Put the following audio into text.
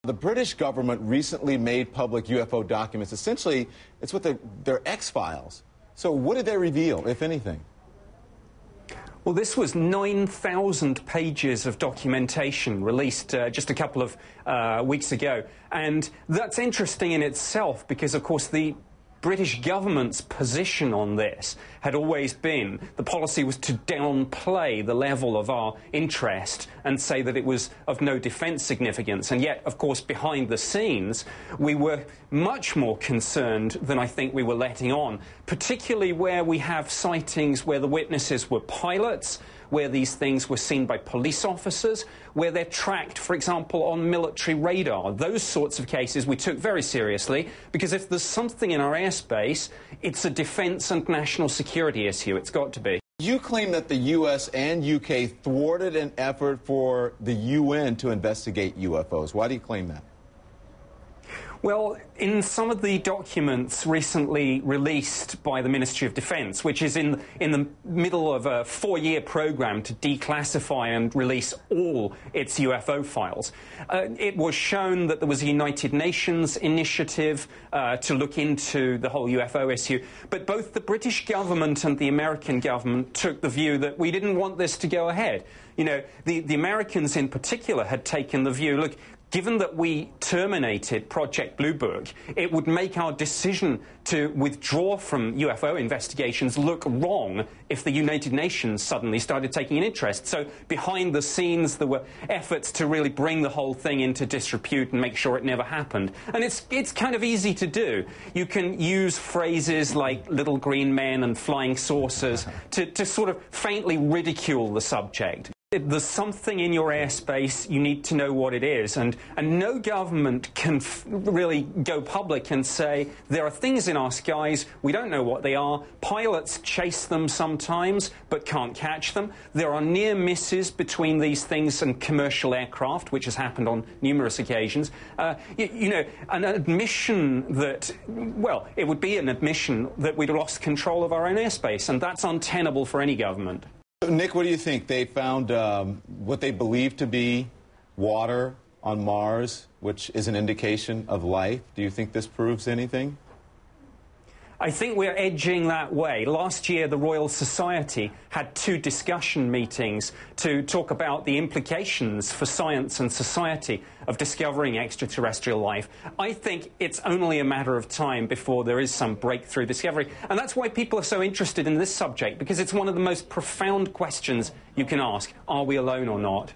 The British government recently made public UFO documents. Essentially, it's what their X-Files. So what did they reveal, if anything? Well, this was 9,000 pages of documentation released just a couple of weeks ago. And that's interesting in itself because, of course, the British government's position on this had always been the policy was to downplay the level of our interest and say that it was of no defence significance. And yet, of course, behind the scenes, we were much more concerned than I think we were letting on, particularly where we have sightings where the witnesses were pilots, where these things were seen by police officers, where they're tracked, for example, on military radar. Those sorts of cases we took very seriously, because if there's something in our airspace, it's a defence and national security issue. It's got to be. You claim that the U.S. and U.K. thwarted an effort for the UN to investigate UFOs. Why do you claim that? Well, in some of the documents recently released by the Ministry of Defence, which is in the middle of a 4-year program to declassify and release all its UFO files, it was shown that there was a United Nations initiative to look into the whole UFO issue. But both the British government and the American government took the view that we didn't want this to go ahead. You know, the Americans in particular had taken the view, look, given that we terminated Project Blue Book, it would make our decision to withdraw from UFO investigations look wrong if the United Nations suddenly started taking an interest. So behind the scenes, there were efforts to really bring the whole thing into disrepute and make sure it never happened. And it's kind of easy to do. You can use phrases like little green men and flying saucers to sort of faintly ridicule the subject. There's something in your airspace, you need to know what it is, and no government can really go public and say there are things in our skies, we don't know what they are, pilots chase them sometimes but can't catch them, there are near misses between these things and commercial aircraft, which has happened on numerous occasions. You know, an admission that, well, it would be an admission that we'd lost control of our own airspace, and that's untenable for any government. Nick, what do you think? They found what they believe to be water on Mars, which is an indication of life. Do you think this proves anything? I think we're edging that way. Last year, the Royal Society had 2 discussion meetings to talk about the implications for science and society of discovering extraterrestrial life. I think it's only a matter of time before there is some breakthrough discovery. And that's why people are so interested in this subject, because it's one of the most profound questions you can ask. Are we alone or not?